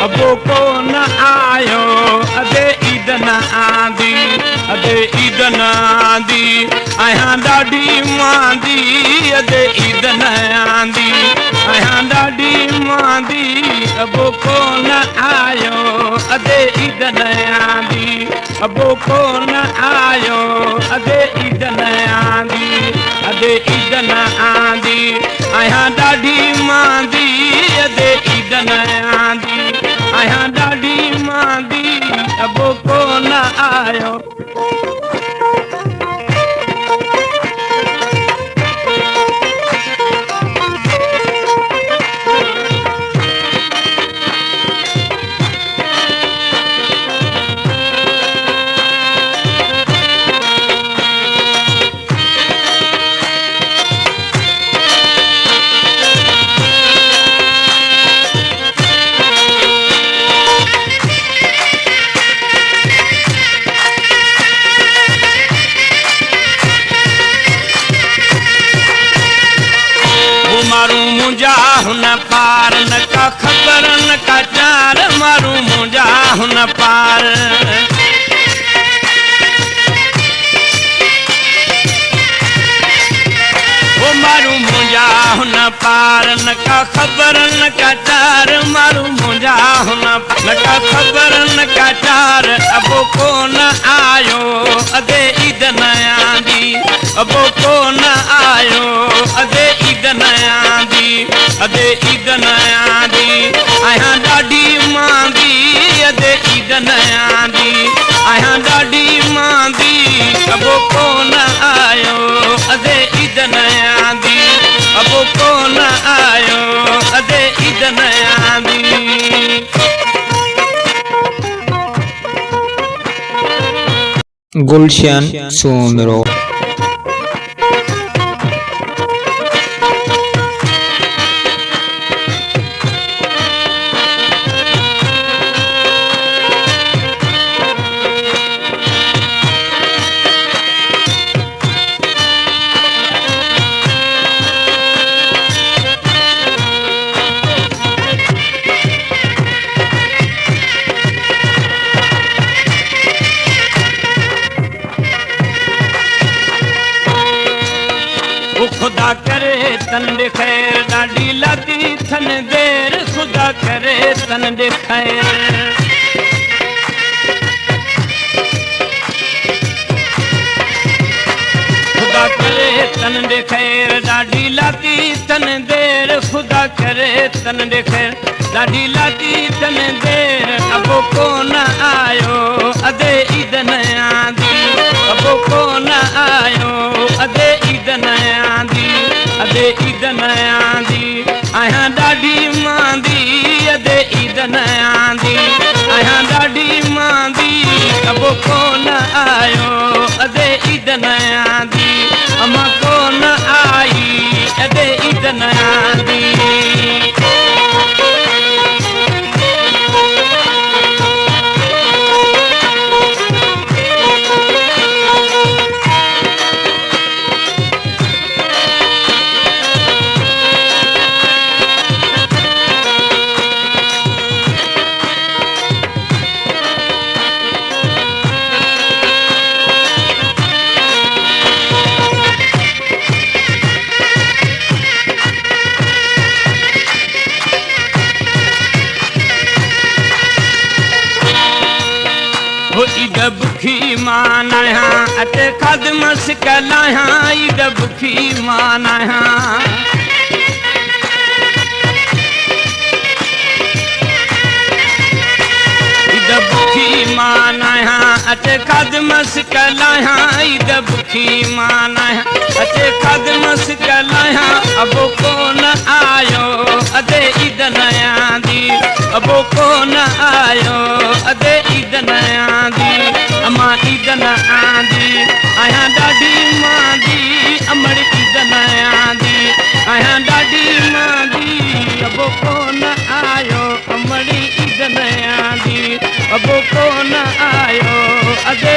अबो को न आयो अदे ईद न आंदी अदे ईद न आंदी आया ॾाढी मांदी अदे ईद न आंदी आया ॾाढी मांदी अबो को न आयो अदे ईद न आंदी अबो को न आयो अदे ईद न आंदी अदे ईद न आंदी आया ॾाढी मांदी अदे ईद न आंदी आया ॾाढी मांदी अबो को न आयो मारूं मुंहिंजा हुन पार न का ख़बर न का चार मारूं मुंहिंजा हुन पार वो मारूं मुंहिंजा हुन पार न का ख़बर न का चार मारूं मुंहिंजा हुन न का ख़बर न का चार अबो को न आयो अदे ईद न आंदी अबो को न आयो अदे ईद न आंदी अदे ईद न आंदी आया ॾाढी मांदी अदे ईद न आंदी आया ॾाढी मांदी अबो को न आयो अदे ईद न आंदी अबो को न आयो अदे ईद न आंदी गुलशन सोमरो खुदा करे तन दे खैर ॾाढी लदी थन देर खुदा करे तन दे खैर खुदा करे तन दे खैर ॾाढी लदी थन देर खुदा करे तन दे खैर ॾाढी लदी थन देर अबो को न आयो अदे ईद न आंदी अबो को न आयो अदे ईद न आंदी अदे ईद न आंदी आया ॾाढी मांदी अदे ईद न आंदी आया ॾाढी मांदी अबो को न आयो अदे ईद न आंदी अमा को न आई अदे ईद न आंदी ईद बुखी मान आया अते खदमस कलाया ईद बुखी मान आया ईद बुखी मान आया अते खदमस कलाया ईद बुखी मान आया अते खदमस कलाया अबो को न आयो अदे ईद न आंदी अबो को न आयो अदे ईद न आंदी अमा ईद न आंदी आया ॾाढी मांदी अमड़ ईद न आंदी आया ॾाढी मांदी अबो को न आयो अमड़ी ईद न आंदी अबो को न आयो अदे